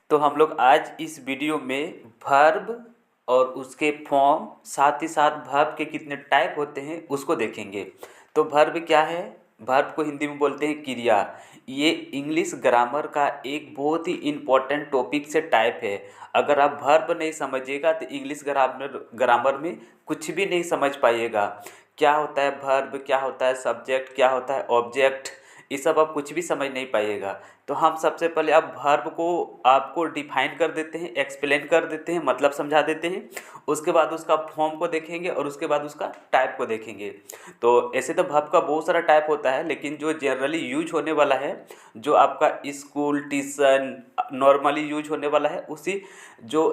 तो हम लोग आज इस वीडियो में वर्ब और उसके फॉर्म साथ ही साथ वर्ब के कितने टाइप होते हैं उसको देखेंगे। तो वर्ब क्या है? वर्ब को हिंदी में बोलते हैं क्रिया। ये इंग्लिश ग्रामर का एक बहुत ही इम्पोर्टेंट टॉपिक से टाइप है। अगर आप वर्ब नहीं समझिएगा तो इंग्लिश ग्रामर ग्रामर में कुछ भी नहीं समझ पाइएगा। क्या होता है वर्ब, क्या होता है सब्जेक्ट, क्या होता है ऑब्जेक्ट, ये सब आप कुछ भी समझ नहीं पाइएगा। तो हम सबसे पहले अब वर्ब को आपको डिफाइन कर देते हैं, एक्सप्लेन कर देते हैं, मतलब समझा देते हैं। उसके बाद उसका फॉर्म को देखेंगे और उसके बाद उसका टाइप को देखेंगे। तो ऐसे तो वर्ब का बहुत सारा टाइप होता है, लेकिन जो जनरली यूज होने वाला है, जो आपका स्कूल ट्यूशन नॉर्मली यूज होने वाला है, उसी जो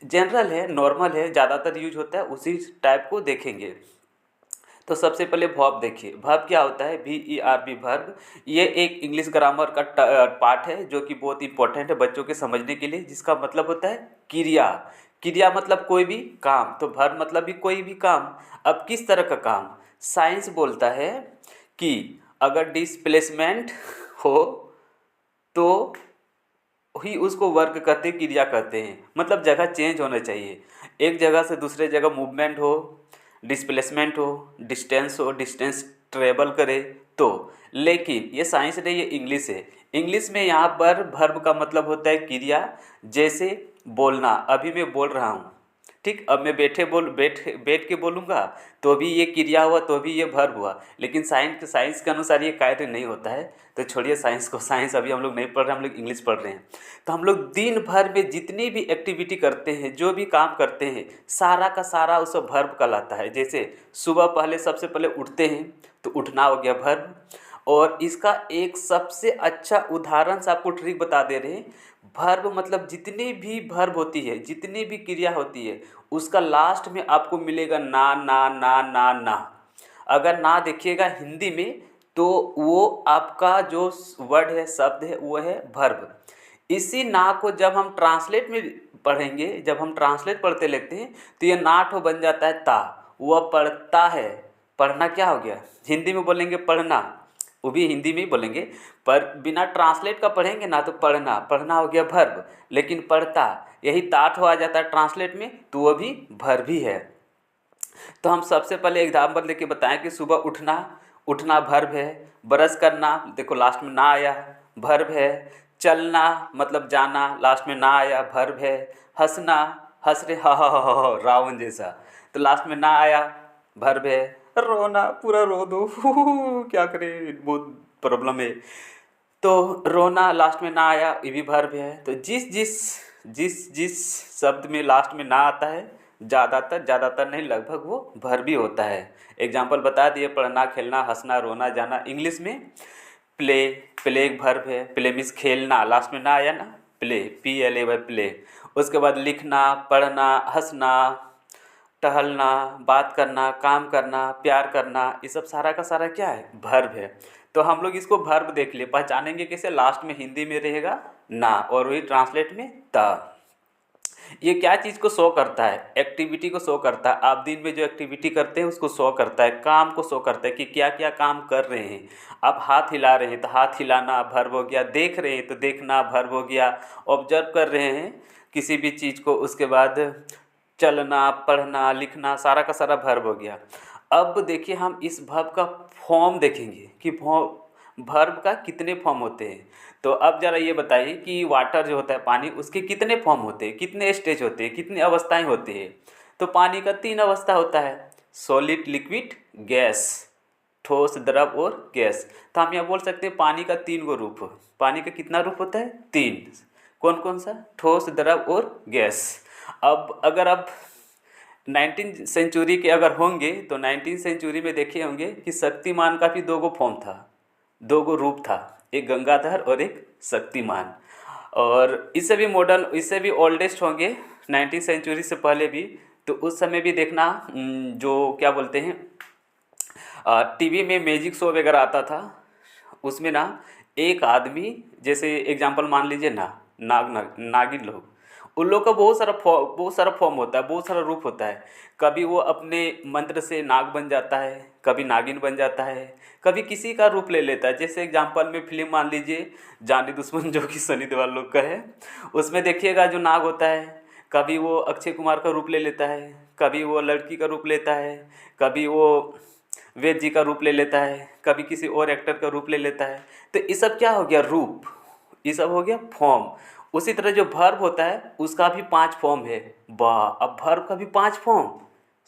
जनरल है, नॉर्मल है, ज़्यादातर यूज होता है, उसी टाइप को देखेंगे। तो सबसे पहले वर्ब देखिए। वर्ब क्या होता है? VERB verb. ये एक इंग्लिश ग्रामर का पार्ट है जो कि बहुत इंपॉर्टेंट है बच्चों के समझने के लिए, जिसका मतलब होता है क्रिया। क्रिया मतलब कोई भी काम, तो वर्ब मतलब भी कोई भी काम। अब किस तरह का काम? साइंस बोलता है कि अगर डिस्प्लेसमेंट हो तो ही उसको वर्क कहते हैं, क्रिया कहते हैं। मतलब जगह चेंज होना चाहिए, एक जगह से दूसरे जगह मूवमेंट हो, डिस्प्लेसमेंट हो, डिस्टेंस ट्रेवल करे तो। लेकिन ये साइंस नहीं, ये इंग्लिश है। इंग्लिश में यहाँ पर वर्ब का मतलब होता है क्रिया। जैसे बोलना, अभी मैं बोल रहा हूँ, ठीक। अब मैं बैठ के बोलूँगा तो भी ये क्रिया हुआ, तो भी ये वर्ब हुआ। लेकिन साइंस के अनुसार ये कार्य नहीं होता है। तो छोड़िए साइंस को, साइंस अभी हम लोग नहीं पढ़ रहे, हम लोग इंग्लिश पढ़ रहे हैं। तो हम लोग दिन भर में जितनी भी एक्टिविटी करते हैं, जो भी काम करते हैं, सारा का सारा उस वर्ब कहलाता है। जैसे सुबह पहले सबसे पहले उठते हैं तो उठना हो गया वर्ब। और इसका एक सबसे अच्छा उदाहरण से आपको ट्रिक बता दे रहे हैं। वर्ब मतलब जितनी भी वर्ब होती है, जितनी भी क्रिया होती है, उसका लास्ट में आपको मिलेगा ना ना ना ना ना। अगर ना देखिएगा हिंदी में तो वो आपका जो वर्ड है, शब्द है, वो है वर्ब। इसी ना को जब हम ट्रांसलेट में पढ़ेंगे, जब हम ट्रांसलेट पढ़ते लिखते हैं, तो ये ना ठो बन जाता है ता। वह पढ़ता है। पढ़ना क्या हो गया? हिंदी में बोलेंगे पढ़ना, वो भी हिंदी में ही बोलेंगे, पर बिना ट्रांसलेट का पढ़ेंगे ना तो पढ़ना, पढ़ना हो गया वर्ब। लेकिन पढ़ता, यही ताठ हो आ जाता है ट्रांसलेट में, तो वो भी वर्ब ही है। तो हम सबसे पहले एग्जाम्पल लेके बताएं कि सुबह उठना, उठना वर्ब है। ब्रश करना, देखो लास्ट में ना आया, वर्ब है। चलना मतलब जाना, लास्ट में ना आया, वर्ब है। हंसना, हंस रहे हा रावण जैसा, तो लास्ट में ना आया, वर्ब है। रोना, पूरा रो दो क्या करें, बहुत प्रॉब्लम है, तो रोना लास्ट में ना आया, ये भी वर्ब है। तो जिस जिस जिस जिस शब्द में लास्ट में ना आता है, ज़्यादातर नहीं, लगभग वो वर्ब ही होता है। एग्जाम्पल बता दिए, पढ़ना, खेलना, हंसना, रोना, जाना। इंग्लिश में प्ले, प्ले एक वर्ब है। प्ले मीन्स खेलना, लास्ट में ना आया ना, प्ले, PLAY प्ले। उसके बाद लिखना, पढ़ना, हंसना, टहलना, बात करना, काम करना, प्यार करना, ये सब सारा का सारा क्या है? वर्ब है। तो हम लोग इसको वर्ब देख लिए, पहचानेंगे कैसे? लास्ट में हिंदी में रहेगा ना, और वही ट्रांसलेट में ता। ये क्या चीज़ को शो करता है? एक्टिविटी को शो करता है। आप दिन में जो एक्टिविटी करते हैं उसको शो करता है, काम को शो करता है कि क्या क्या काम कर रहे हैं। आप हाथ हिला रहे हैं तो हाथ हिलाना वर्ब हो गया, देख रहे हैं तो देखना वर्ब हो गया, ऑब्जर्व कर रहे हैं किसी भी चीज़ को, उसके बाद चलना, पढ़ना, लिखना, सारा का सारा वर्ब हो गया। अब देखिए हम इस वर्ब का फॉर्म देखेंगे कि वर्ब का कितने फॉर्म होते हैं। तो अब ज़रा ये बताइए कि वाटर जो होता है, पानी, उसके कितने फॉर्म होते हैं, कितने स्टेज होते हैं, कितनी अवस्थाएं होती हैं? तो पानी का 3 अवस्था होता है, सॉलिड, लिक्विड, गैस, ठोस, द्रव और गैस। तो हम यहाँ बोल सकते हैं पानी का 3 गो रूप। पानी का कितना रूप होता है? 3। कौन कौन सा? ठोस, द्रव और गैस। अब अगर आप 19 सेंचुरी के अगर होंगे तो 19 सेंचुरी में देखे होंगे कि शक्तिमान का भी 2 गो फॉर्म था, 2 गो रूप था, एक गंगाधर और एक शक्तिमान। और इससे भी मॉडर्न, इससे भी ओल्डेस्ट होंगे 19 सेंचुरी से पहले भी। तो उस समय भी देखना जो क्या बोलते हैं, टीवी में मैजिक शो वगैरह आता था, उसमें ना एक आदमी, जैसे एग्जांपल मान लीजिए ना, नागिन लोग, उन लोग का बहुत सारा फॉर्म होता है, बहुत सारा रूप होता है। कभी वो अपने मंत्र से नाग बन जाता है, कभी नागिन बन जाता है, कभी किसी का रूप ले लेता है। जैसे एग्जाम्पल में फिल्म मान लीजिए जानी दुश्मन, जो कि सनी देओल लोग का है। उसमें देखिएगा जो नाग होता है, कभी वो अक्षय कुमार का रूप ले लेता है, कभी वो लड़की का रूप लेता है, कभी वो वेद जी का रूप ले लेता है, कभी किसी और एक्टर का रूप ले लेता है। तो ये सब क्या हो गया? रूप। ये सब हो गया फॉर्म। उसी तरह जो वर्ब होता है उसका भी 5 फॉर्म है। वाह! अब वर्ब का भी 5 फॉर्म,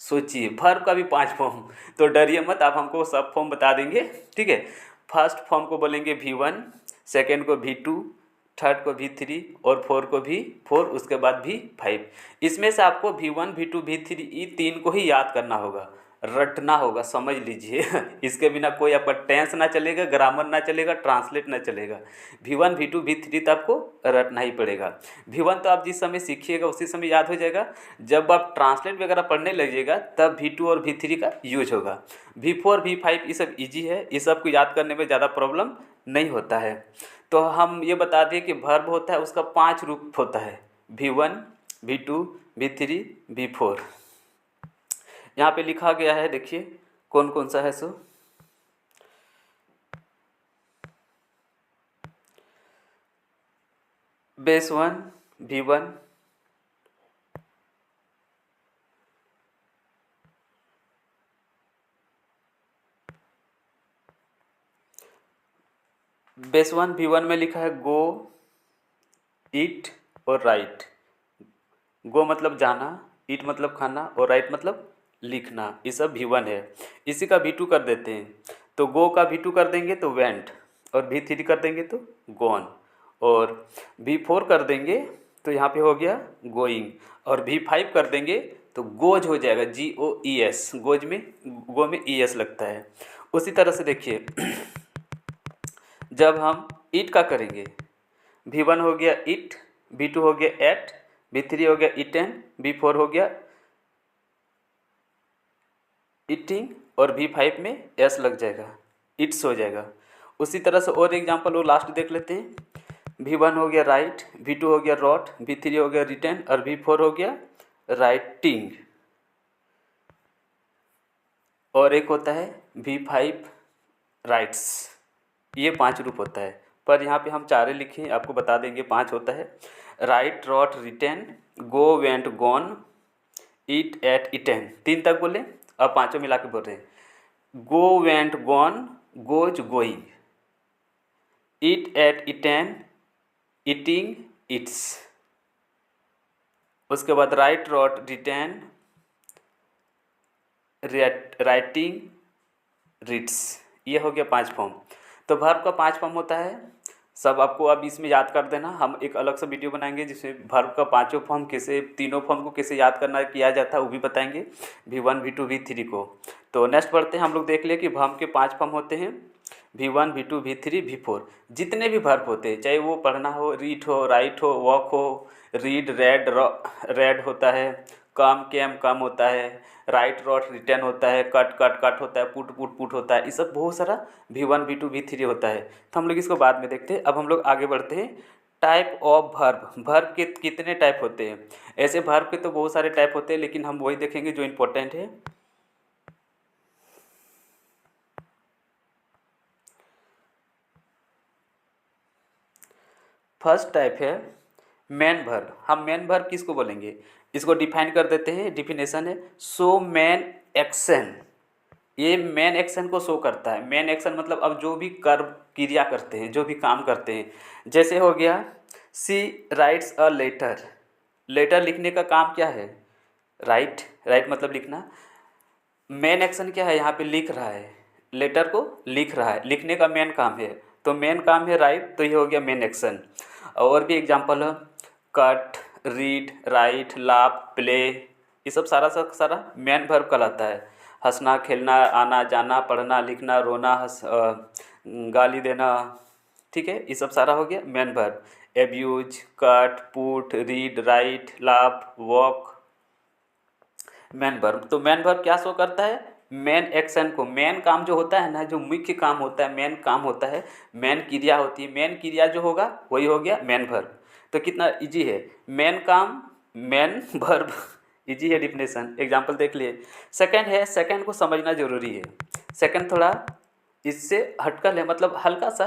सोचिए वर्ब का भी 5 फॉर्म। तो डरिए मत, आप हमको सब फॉर्म बता देंगे, ठीक है। फर्स्ट फॉर्म को बोलेंगे V1, सेकेंड को V2, थर्ड को V3 और फोर को V4, उसके बाद V5। इसमें से आपको V1, V2, V3 ये 3 को ही याद करना होगा, रटना होगा, समझ लीजिए। इसके बिना कोई आपका टेंस ना चलेगा, ग्रामर ना चलेगा, ट्रांसलेट ना चलेगा। V1, V2, V3 तो आपको रटना ही पड़ेगा। V1 तो आप जिस समय सीखिएगा उसी समय याद हो जाएगा। जब आप ट्रांसलेट वगैरह पढ़ने लगिएगा तब V2 और V3 का यूज होगा। V4, V5 ये सब ईजी है, ये सब को याद करने में ज़्यादा प्रॉब्लम नहीं होता है। तो हम ये बता दें कि वर्ब होता है उसका 5 रूप होता है, V1, V2, V3, V4। यहाँ पे लिखा गया है, देखिए कौन कौन सा है। So base 1 V1, base 1 V1 में लिखा है गो, ईट और राइट। गो मतलब जाना, ईट मतलब खाना और राइट मतलब लिखना। ये सब V1 है। इसी का V2 कर देते हैं, तो गो का V2 कर देंगे तो वेंट, और V3 कर देंगे तो गॉन, और V4 कर देंगे तो यहाँ पे हो गया गोइंग, और V5 कर देंगे तो गोज हो जाएगा, GOES। गोज में, गो में ES लगता है। उसी तरह से देखिए जब हम ईट का करेंगे, V1 हो गया ईट, V2 हो गया एट, V3 हो गया ईटन, V4 हो गया ईटिंग, और V5 में एस लग जाएगा, इट्स हो जाएगा। उसी तरह से और एग्जांपल वो लास्ट देख लेते हैं। V1 हो गया राइट, V2 हो गया रॉट, V3 हो गया रिटन, और V4 हो गया राइटिंग। और एक होता है V5 राइट्स। ये 5 रूप होता है, पर यहाँ पे हम 4 लिखे, आपको बता देंगे 5 होता है। राइट, रॉट, रिटन, गो, वेंट, गॉन, ईट, एट, इटन। 3 तक बोले, अब पाँचों मिला के बोल रहे हैं। Go, went, gone, goes, going, eat, ate, eaten, eating, eats. उसके बाद write, wrote, written, writing, reads. ये हो गया 5 फॉर्म। तो वर्ब का 5 फॉर्म होता है, सब आपको अब इसमें याद कर देना। हम एक अलग से वीडियो बनाएंगे जिसमें वर्ब का 5 फॉर्म कैसे, 3 फॉर्म को कैसे याद करना किया जाता है वो भी बताएंगे, V1, V2, V3 को। तो नेक्स्ट बढ़ते हैं, हम लोग देख लिए कि वर्ब के 5 फॉर्म होते हैं, V1, V2, V3, V4। जितने भी वर्ब होते हैं, चाहे वो पढ़ना हो, रीड हो, राइट हो, वॉक हो, रीड, रेड होता है, कम, केम, कम होता है, राइट, रॉट, रिटर्न होता है, कट, कट, कट होता है, पुट, पुट, पुट होता है, ये सब बहुत सारा V1, V2, V3 होता है। तो हम लोग इसको बाद में देखते हैं। अब हम लोग आगे बढ़ते हैं। टाइप ऑफ वर्ब, वर्ब के कितने टाइप होते हैं? ऐसे वर्ब के तो बहुत सारे टाइप होते हैं, लेकिन हम वही देखेंगे जो इम्पोर्टेंट है। फर्स्ट टाइप है मेन वर्ब। हम मेन वर्ब किसको बोलेंगे? इसको डिफाइन कर देते हैं। डिफिनेशन है शो मेन एक्शन। ये मेन एक्शन को शो करता है। मेन एक्शन मतलब अब जो भी कर्म, क्रिया करते हैं, जो भी काम करते हैं। जैसे हो गया सी राइट्स अ लेटर। लेटर लिखने का काम क्या है? राइट। राइट मतलब लिखना। मेन एक्शन क्या है? यहाँ पे लिख रहा है, लेटर को लिख रहा है, लिखने का मेन काम है। तो मेन काम है राइट, तो ये हो गया मेन एक्शन। और भी एग्जांपल है cut, read, right, laugh, play. ये सब सारा मेन वर्ब कहलाता है। हंसना, खेलना, आना जाना, पढ़ना, लिखना, रोना, गाली देना, ठीक है, ये सब सारा हो गया main verb. Abuse, cut, put, read, right, laugh, walk, main verb. तो मेन वर्ब क्या शो करता है? मेन एक्शन को, मेन काम जो होता है ना, जो मुख्य काम होता है, मेन काम होता है, मेन क्रिया होती है, मेन क्रिया जो होगा वही हो गया मेन वर्ब। तो कितना इजी है, मेन काम मेन वर्ब इजी है डिफिनेशन, एग्जाम्पल देख लिए। सेकंड है, सेकंड को समझना जरूरी है। सेकंड थोड़ा इससे हटकर है, मतलब हल्का सा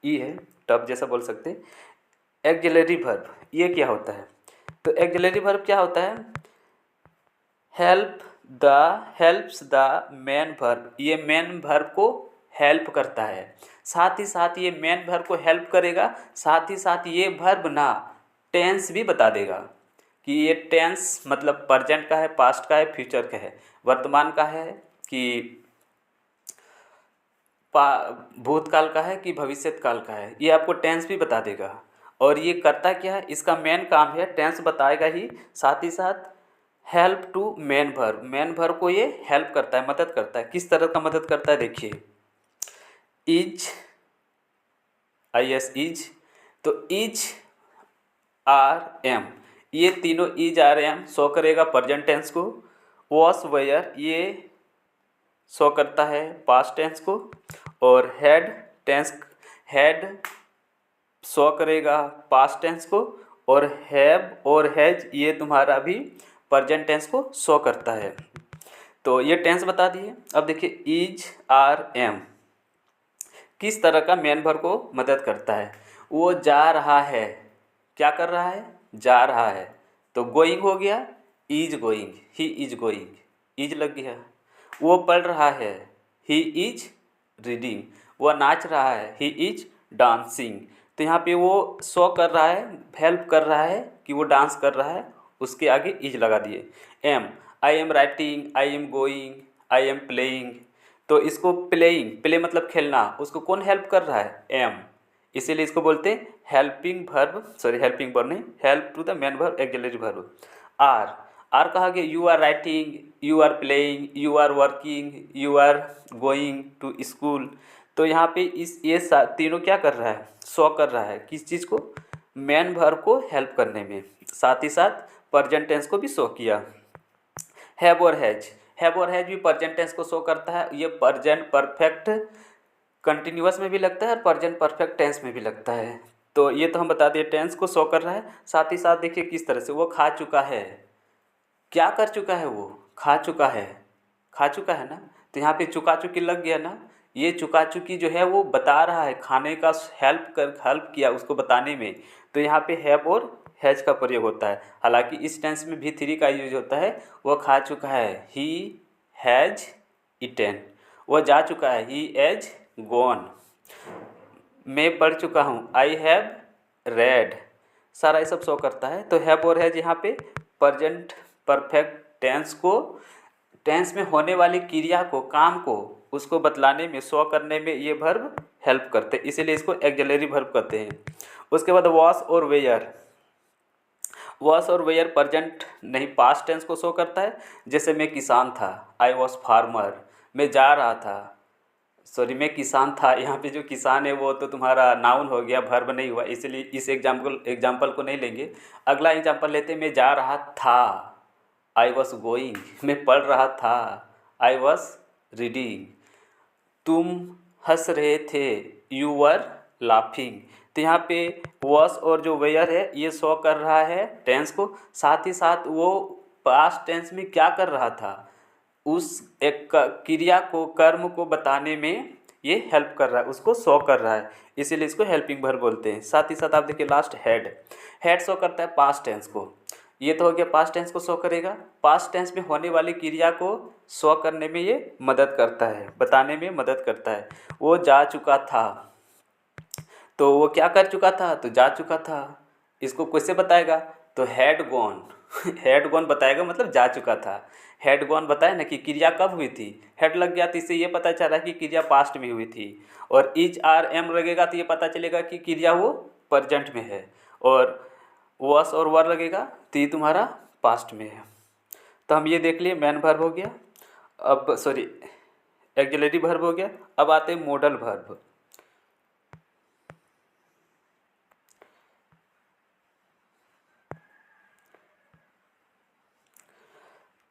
ई है, टफ जैसा बोल सकते हैं। एक्जिलरी वर्ब ये क्या होता है? तो एक्जिलरी वर्ब क्या होता है? हेल्प्स द मेन वर्ब, ये मेन वर्ब को हेल्प करता है। साथ ही साथ ये मेन वर्ब को हेल्प करेगा, साथ ही साथ ये वर्ब ना टेंस भी बता देगा कि ये टेंस मतलब प्रेजेंट का है, पास्ट का है, फ्यूचर का है, वर्तमान का है कि भूतकाल का है कि भविष्यकाल का है, ये आपको टेंस भी बता देगा। और ये करता क्या है, इसका मेन काम है टेंस बताएगा ही, साथ ही साथ help to main verb, main verb को ये हेल्प करता है, मदद करता है। किस तरह का मदद करता है देखिए, इज, आई एस इज, तो इज आर एम, ये तीनों इज आर एम शो करेगा प्रेजेंट टेंस को। वॉस वेयर ये शो करता है पास्ट टेंस को। और हेड शो करेगा पास्ट टेंस को। और हैव और हैज ये तुम्हारा भी प्रेजेंट टेंस को शो करता है। तो ये टेंस बता दिए। अब देखिए इज आर एम किस तरह का मेन वर्ब को मदद करता है। वो जा रहा है, क्या कर रहा है? जा रहा है, तो गोइंग हो गया, is going, he is going, is लग गया। वो पढ़ रहा है, ही इज रीडिंग। वह नाच रहा है, ही इज डांसिंग। तो यहाँ पे वो शो कर रहा है, हेल्प कर रहा है कि वो डांस कर रहा है, उसके आगे इज लगा दिए। Am, I am writing, I am going, I am playing. तो इसको प्लेइंग, प्ले मतलब खेलना, उसको कौन हेल्प कर रहा है? एम, इसीलिए इसको बोलते हैं helping verb, sorry helping verb नहीं, help to the main verb auxiliary verb. Are, are कहा गया you are writing, you are playing, you are working, you are going to school. तो यहाँ पे इस ये तीनों क्या कर रहा है? शो कर रहा है किस चीज़ को? मेन वर्ब को हेल्प करने में, साथ ही साथ प्रेजेंट टेंस को भी शो किया। हैव और हैज, हैव और हैज भी प्रेजेंट टेंस को शो करता है। ये प्रेजेंट परफेक्ट कंटिन्यूअस में भी लगता है और प्रेजेंट परफेक्ट टेंस में भी लगता है। तो ये तो हम बता दिए टेंस को शो कर रहा है। साथ ही साथ देखिए किस तरह से वो खा चुका है, क्या कर चुका है? वो खा चुका है, खा चुका है ना। तो यहाँ पे चुका चुकी लग गया ना, ये चुका चुकी जो है वो बता रहा है, खाने का हेल्प किया उसको बताने में। तो यहाँ पे हैव और हैज का प्रयोग होता है। हालांकि इस टेंस में भी थ्री का यूज होता है। वह खा चुका है, ही हैज इटेन। वह जा चुका है, ही एज गॉन। मैं पढ़ चुका हूँ, आई हैव रेड। सारा ये सब शो करता है। तो हैव और हैज यहाँ पे प्रेजेंट परफेक्ट टेंस को, टेंस में होने वाली क्रिया को, काम को, उसको बतलाने में, शो करने में ये वर्ब हेल्प करते हैं, इसीलिए इसको एक्सिलरी वर्ब कहते हैं। उसके बाद वॉश और वेयर, वॉश और वेयर प्रेजेंट नहीं पास्ट टेंस को शो करता है। जैसे मैं किसान था, आई वॉज फार्मर। मैं जा रहा था, सॉरी मैं किसान था, यहाँ पे जो किसान है वो तो तुम्हारा नाउन हो गया, वर्ब नहीं हुआ, इसलिए इस एग्जाम्पल को नहीं लेंगे। अगला एग्जाम्पल लेते हैं, मैं जा रहा था, आई वॉज गोइंग। मैं पढ़ रहा था, आई वॉज रीडिंग। तुम हंस रहे थे, यू वर लाफिंग। तो यहाँ पे वॉस और जो वेयर है ये शो कर रहा है टेंस को, साथ ही साथ वो पास्ट टेंस में क्या कर रहा था, उस एक क्रिया को, कर्म को बताने में ये हेल्प कर रहा है, उसको शो कर रहा है, इसीलिए इसको हेल्पिंग वर्ब बोलते हैं। साथ ही साथ आप देखिए लास्ट हेड, हेड शो करता है पास्ट टेंस को। ये तो हो गया पास्ट टेंस को शो करेगा, पास्ट टेंस में होने वाली क्रिया को शो करने में ये मदद करता है, बताने में मदद करता है। वो जा चुका था, तो वो क्या कर चुका था? तो जा चुका था। इसको कैसे बताएगा? तो हैड गॉन हैड गॉन बताएगा, मतलब जा चुका था। हैड गॉन बताए ना कि क्रिया कब हुई थी, हेड लग गया तो इससे ये पता चल रहा है कि क्रिया पास्ट में हुई थी। और इज आर एम लगेगा तो ये पता चलेगा कि क्रिया वो प्रेजेंट में है। और वॉस और वर लगेगा तो ये तुम्हारा पास्ट में है। तो हम ये देख लिए मेन वर्ब हो गया, अब सॉरी एक्सिलरी वर्ब हो गया। अब आते हैं मॉडल वर्ब।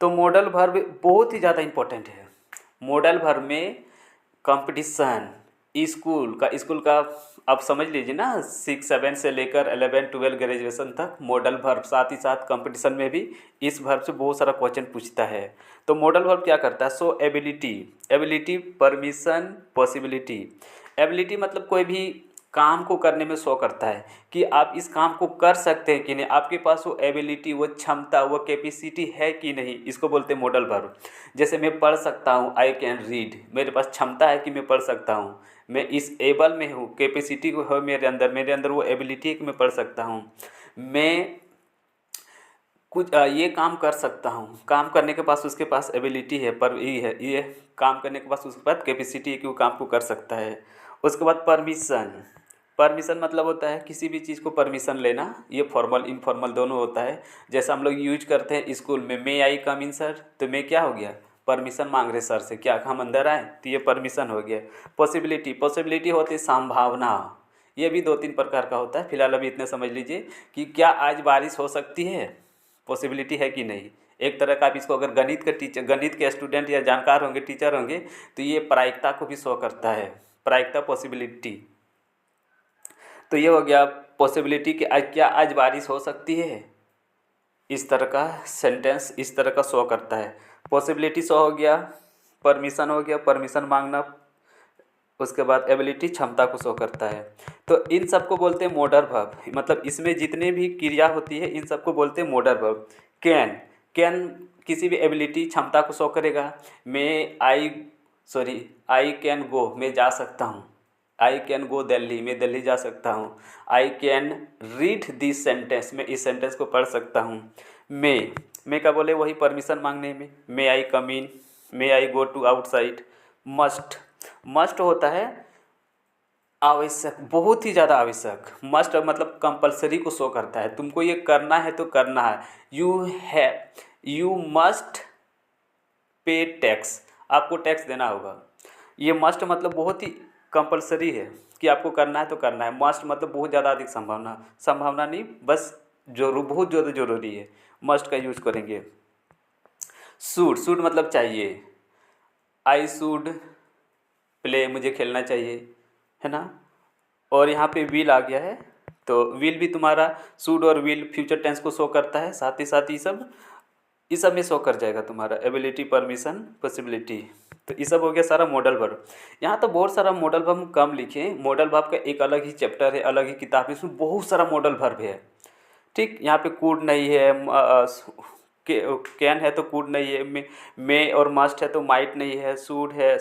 तो मॉडल वर्ब बहुत ही ज़्यादा इम्पोर्टेंट है। मॉडल वर्ब में कंपटीशन, स्कूल का आप समझ लीजिए ना, 6 7 से लेकर 11 12 ग्रेजुएशन तक मॉडल वर्ब, साथ ही साथ कंपटीशन में भी इस वर्ब से बहुत सारा क्वेश्चन पूछता है। तो मॉडल वर्ब क्या करता है? So ability, ability, permission, possibility. Ability मतलब कोई भी काम को करने में शो करता है कि आप इस काम को कर सकते हैं कि नहीं, आपके पास वो एबिलिटी, वो क्षमता, वो कैपेसिटी है कि नहीं, इसको बोलते हैं मॉडल वर्ब। जैसे मैं पढ़ सकता हूँ, आई कैन रीड, मेरे पास क्षमता है कि मैं पढ़ सकता हूँ। मैं इस एबल में हूँ, कैपेसिटी को है मेरे अंदर वो एबिलिटी है कि मैं पढ़ सकता हूँ। मैं कुछ ये काम कर सकता हूँ, काम करने के पास उसके पास एबिलिटी है, पर ये काम करने के पास उसके पास कैपेसिटी है कि वो काम को कर सकता है। उसके बाद परमिशन, परमिशन मतलब होता है किसी भी चीज़ को परमिशन लेना, ये फॉर्मल इनफॉर्मल दोनों होता है। जैसा हम लोग यूज करते हैं स्कूल में, may I come in sir, तो मैं क्या हो गया? परमिशन मांग रहे सर से, क्या हम अंदर आए, तो ये परमिशन हो गया। पॉसिबिलिटी, पॉसिबिलिटी होती है संभावना, ये भी 2 3 प्रकार का होता है। फिलहाल अभी इतने समझ लीजिए कि क्या आज बारिश हो सकती है, पॉसिबिलिटी है कि नहीं। एक तरह का आप इसको अगर गणित के टीचर, गणित के स्टूडेंट या जानकार होंगे, टीचर होंगे, तो ये प्रायिकता को भी शो करता है, प्रायिकता, पॉसिबिलिटी। तो ये हो गया पॉसिबिलिटी कि आज क्या आज बारिश हो सकती है, इस तरह का सेंटेंस इस तरह का शो करता है। पॉसिबिलिटी शो हो गया, परमिशन हो गया, परमिशन मांगना, उसके बाद एबिलिटी क्षमता को शो करता है। तो इन सबको बोलते हैं मॉडल वर्ब, मतलब इसमें जितने भी क्रिया होती है इन सबको बोलते हैं मॉडल वर्ब। कैन, कैन किसी भी एबिलिटी क्षमता को शो करेगा। आई कैन गो, मैं जा सकता हूँ। आई कैन गो दिल्ली, मैं दिल्ली जा सकता हूँ। I can read this sentence, मैं इस सेंटेंस को पढ़ सकता हूँ। मैं क्या बोले, वही परमिशन मांगने में, may I come in, may I go to outside. Must, must होता है आवश्यक, बहुत ही ज़्यादा आवश्यक। मस्ट मतलब कंपलसरी को शो करता है, तुमको ये करना है तो करना है। यू मस्ट पे टैक्स, आपको टैक्स देना होगा। ये मस्ट मतलब बहुत ही कंपलसरी है कि आपको करना है तो करना है। मस्ट मतलब बहुत ज़्यादा अधिक संभावना, संभावना नहीं, बस बहुत ज़्यादा ज़रूरी है, मस्ट का यूज करेंगे। शुड मतलब चाहिए। आई शुड प्ले, मुझे खेलना चाहिए, है ना। और यहाँ पे विल आ गया है, तो विल भी तुम्हारा शुड और विल फ्यूचर टेंस को शो करता है, साथ ही साथ ये सब में शो कर जाएगा तुम्हारा एबिलिटी, परमिशन, पॉसिबिलिटी। तो ये सब हो गया सारा मॉडल वर्ब। यहाँ तो बहुत सारा मॉडल वर्ब हम कम लिखे, मॉडल वर्ब का एक अलग ही चैप्टर है, अलग ही किताब है, इसमें बहुत सारा मॉडल वर्ब है। ठीक, यहाँ पे कुड नहीं है, कैन है तो कुड नहीं है, मे और मस्ट है तो माइट नहीं है, शुड है,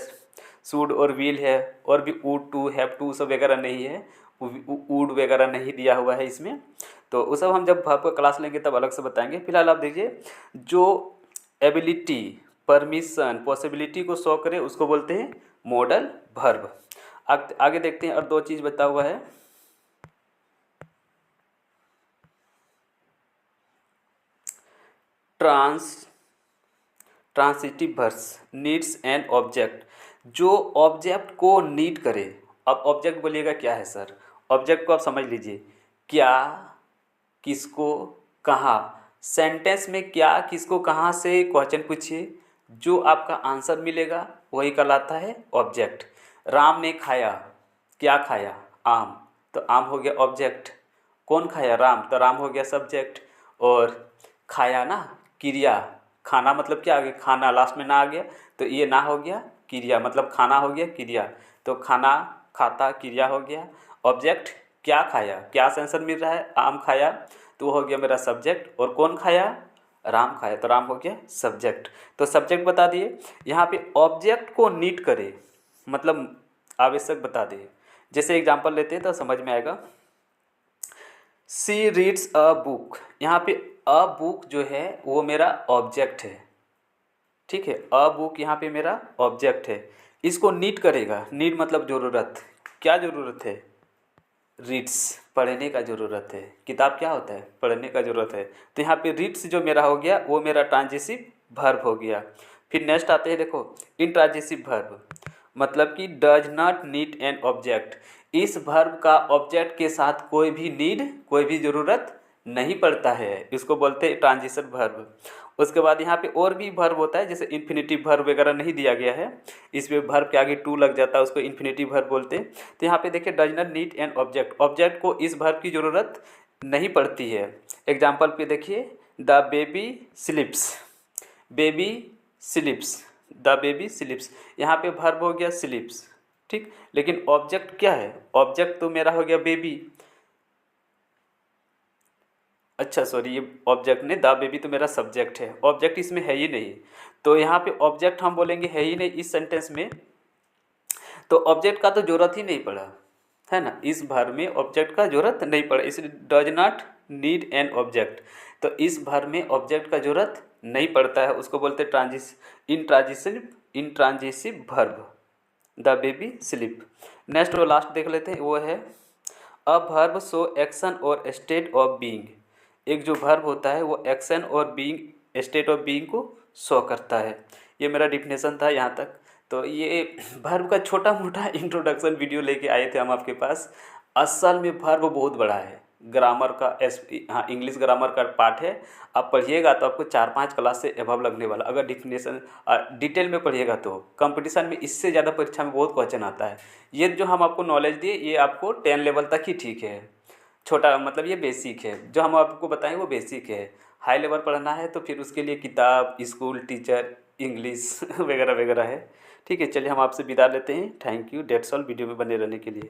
शुड और विल है, और भी वुड टू, हैव टू सब वगैरह नहीं है, वुड वगैरह नहीं दिया हुआ है इसमें। तो वो सब हम जब वर्ब का क्लास लेंगे तब अलग से बताएंगे। फिलहाल आप देखिए, जो एबिलिटी, परमिशन, पॉसिबिलिटी को शो करे उसको बोलते हैं मॉडल वर्ब। आगे देखते हैं, और 2 चीज़ बता हुआ है। Transitive verbs needs an object, जो ऑब्जेक्ट को नीड करे। अब ऑब्जेक्ट बोलिएगा क्या है सर, ऑब्जेक्ट को आप समझ लीजिए, क्या, किसको, कहाँ। सेंटेंस में क्या, किसको, कहाँ से क्वेश्चन पूछिए, जो आपका आंसर मिलेगा वही कहलाता है ऑब्जेक्ट। राम ने खाया, क्या खाया, आम, तो आम हो गया ऑब्जेक्ट। कौन खाया, राम, तो राम हो गया सब्जेक्ट। और खाया ना क्रिया, खाना मतलब क्या आ गया, खाना लास्ट में ना आ गया, तो ये ना हो गया क्रिया, मतलब खाना हो गया क्रिया, तो खाना, खाता, क्रिया हो गया। ऑब्जेक्ट क्या खाया, क्या से आंसर मिल रहा है, आम खाया, तो हो गया मेरा सब्जेक्ट। और कौन खाया, राम खाया, तो राम हो गया सब्जेक्ट। तो सब्जेक्ट बता दिए। यहाँ पे ऑब्जेक्ट को नीड करे मतलब आवश्यक बता दिए। जैसे एग्जांपल लेते हैं तो समझ में आएगा। सी रीड्स अ बुक, यहाँ पे अ बुक जो है वो मेरा ऑब्जेक्ट है, ठीक है। अ बुक यहाँ पे मेरा ऑब्जेक्ट है, इसको नीड करेगा। नीड मतलब ज़रूरत, क्या ज़रूरत है, रीड्स, पढ़ने का ज़रूरत है। किताब क्या होता है, पढ़ने का ज़रूरत है। तो यहाँ पे रीड्स जो मेरा हो गया वो मेरा ट्रांजिटिव वर्ब हो गया। फिर नेक्स्ट आते हैं, देखो इंट्रांजिटिव वर्ब, मतलब कि does not need an object. इस वर्ब का ऑब्जेक्ट के साथ कोई भी नीड, कोई भी ज़रूरत नहीं पड़ता है, इसको बोलते हैं ट्रांजिशन वर्ब। उसके बाद यहाँ पे और भी वर्ब होता है, जैसे इन्फिनिटिव वर्ब वगैरह नहीं दिया गया है, इसमें वर्ब के आगे टू लग जाता है, उसको इन्फिनिटिव वर्ब बोलते हैं। तो यहाँ पे देखिए does not need an object, object को इस वर्ब की ज़रूरत नहीं पड़ती है। एग्जाम्पल पे देखिए the baby slips, baby slips, the baby slips, यहाँ पे वर्ब हो गया स्लिप्स, ठीक। लेकिन ऑब्जेक्ट क्या है, ऑब्जेक्ट तो मेरा हो गया बेबी, अच्छा सॉरी ये ऑब्जेक्ट नहीं, द बेबी तो मेरा सब्जेक्ट है, ऑब्जेक्ट इसमें है ही नहीं। तो यहाँ पे ऑब्जेक्ट हम बोलेंगे है ही नहीं इस सेंटेंस में, तो ऑब्जेक्ट का तो जरूरत ही नहीं पड़ा है ना, इस भर में ऑब्जेक्ट का जरूरत नहीं पड़ा, इसलिए does not need an object. तो इस भर में ऑब्जेक्ट का जरूरत नहीं पड़ता है, उसको बोलते हैं intransitive verb, the baby sleep. Next और लास्ट देख लेते हैं, वो है अ वर्ब शो एक्शन और स्टेट ऑफ बीइंग। एक जो वर्ब होता है वो एक्शन और बीइंग, स्टेट ऑफ बीइंग को शो करता है। ये मेरा डिफिनेशन था यहाँ तक। तो ये वर्ब का छोटा मोटा इंट्रोडक्शन वीडियो लेके आए थे हम आपके पास। असल में वर्ब बहुत बड़ा है, ग्रामर का हाँ इंग्लिश ग्रामर का पार्ट है। आप पढ़िएगा तो आपको 4-5 क्लास से एबव लगने वाला, अगर डिफिनेशन डिटेल में पढ़िएगा तो। कंपटीशन में इससे ज़्यादा परीक्षा में बहुत क्वेश्चन आता है। ये जो हम आपको नॉलेज दिए ये आपको 10 लेवल तक ही ठीक है, छोटा मतलब ये बेसिक है, जो हम आपको बताएं वो बेसिक है। हाई लेवल पढ़ना है तो फिर उसके लिए किताब, स्कूल, टीचर, इंग्लिश वगैरह वगैरह है। ठीक है, चलिए हम आपसे विदा लेते हैं। Thank you, that's all. Video में बने रहने के लिए।